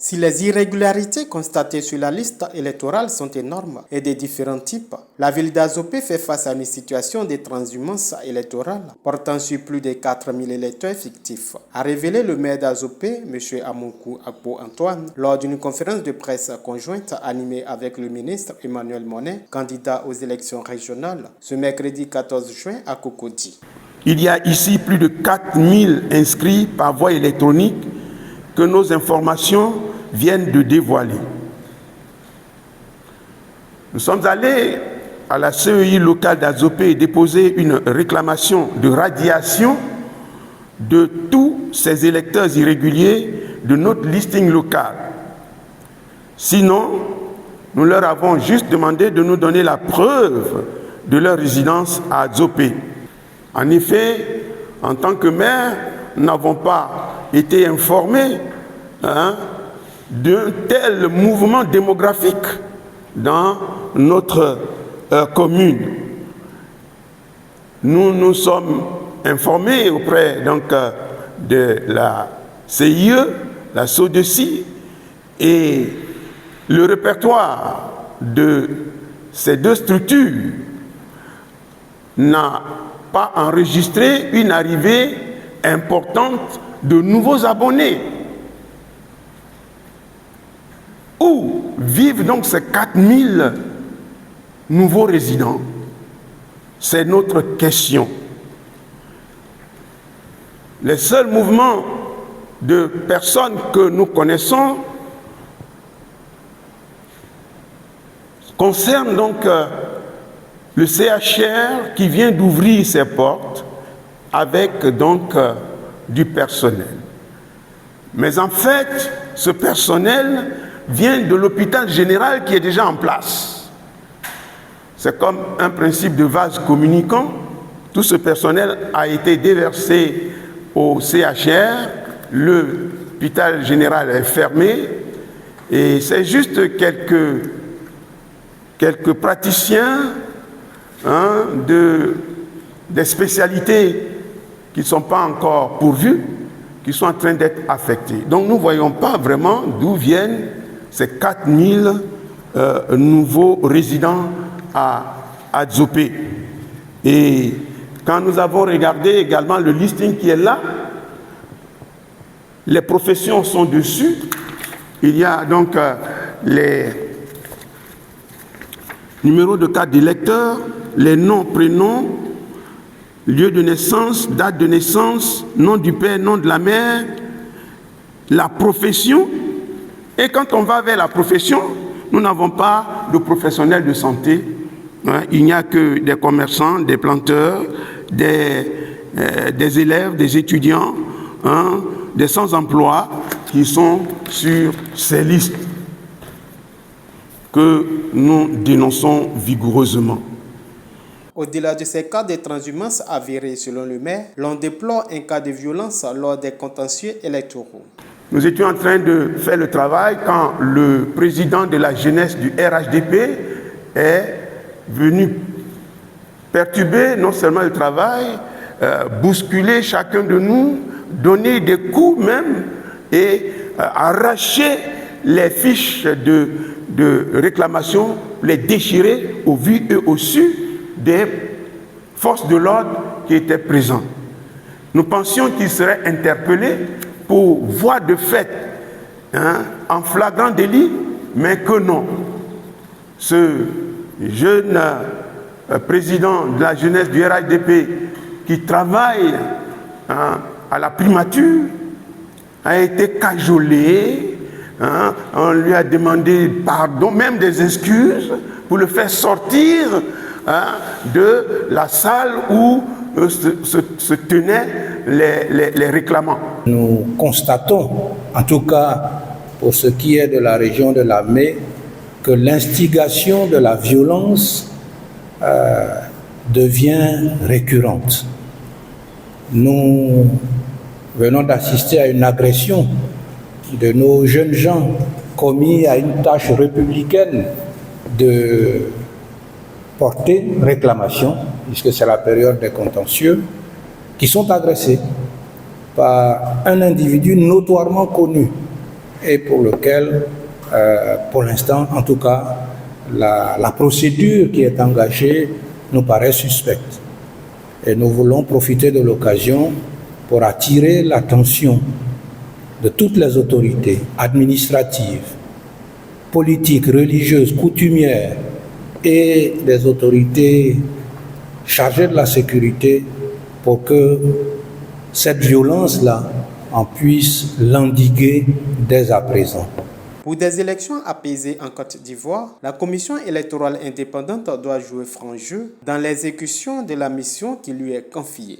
Si les irrégularités constatées sur la liste électorale sont énormes et de différents types, la ville d'Azopé fait face à une situation de transhumance électorale portant sur plus de 4000 électeurs fictifs, a révélé le maire d'Azopé, M. Amonkou Akpo Antoine, lors d'une conférence de presse conjointe animée avec le ministre Emmanuel Monet, candidat aux élections régionales, ce mercredi 14 juin à Cocody. Il y a ici plus de 4000 inscrits par voie électronique que nos informations viennent de dévoiler. Nous sommes allés à la CEI locale d'Azopé et déposer une réclamation de radiation de tous ces électeurs irréguliers de notre listing local. Sinon, nous leur avons juste demandé de nous donner la preuve de leur résidence à Azopé. En effet, en tant que maire, nous n'avons pas été informés d'un tel mouvement démographique dans notre commune. Nous nous sommes informés auprès de la CIE, la SODECI, et le répertoire de ces deux structures n'a pas enregistré une arrivée importante de nouveaux abonnés. Où vivent donc ces 4000 nouveaux résidents? C'est notre question. Les seuls mouvements de personnes que nous connaissons concernent donc le CHR qui vient d'ouvrir ses portes avec donc du personnel. Mais en fait, ce personnel vient de l'hôpital général qui est déjà en place. C'est comme un principe de vase communicant. Tout ce personnel a été déversé au CHR, l'hôpital général est fermé et c'est juste quelques praticiens des spécialités qui ne sont pas encore pourvues, qui sont en train d'être affectés. Donc nous ne voyons pas vraiment d'où viennent ces 4000 nouveaux résidents à Azopé. Et quand nous avons regardé également le listing qui est là, les professions sont dessus. Il y a donc les numéros de carte d'électeur, les noms, prénoms, lieu de naissance, date de naissance, nom du père, nom de la mère, la profession. Et quand on va vers la profession, nous n'avons pas de professionnels de santé. Il n'y a que des commerçants, des planteurs, des élèves, des étudiants, des sans-emploi qui sont sur ces listes que nous dénonçons vigoureusement. Au-delà de ces cas de transhumance avérés selon le maire, l'on déplore un cas de violence lors des contentieux électoraux. Nous étions en train de faire le travail quand le président de la jeunesse du RHDP est venu perturber non seulement le travail, bousculer chacun de nous, donner des coups même et arracher les fiches de réclamation, les déchirer au vu et au su des forces de l'ordre qui étaient présentes. Nous pensions qu'ils seraient interpellés pour voie de fait, en flagrant délit, mais que non. Ce jeune président de la jeunesse du RHDP qui travaille à la primature a été cajolé, on lui a demandé pardon, même des excuses, pour le faire sortir de la salle où se tenaient les réclamants. Nous constatons, en tout cas pour ce qui est de la région de Lamé, que l'instigation de la violence devient récurrente. Nous venons d'assister à une agression de nos jeunes gens commis à une tâche républicaine de porter réclamation, puisque c'est la période des contentieux, qui sont agressés par un individu notoirement connu et pour lequel, pour l'instant en tout cas, la procédure qui est engagée nous paraît suspecte. Et nous voulons profiter de l'occasion pour attirer l'attention de toutes les autorités administratives, politiques, religieuses, coutumières et des autorités chargées de la sécurité pour que cette violence-là, on puisse l'endiguer dès à présent. Pour des élections apaisées en Côte d'Ivoire, la Commission électorale indépendante doit jouer franc jeu dans l'exécution de la mission qui lui est confiée.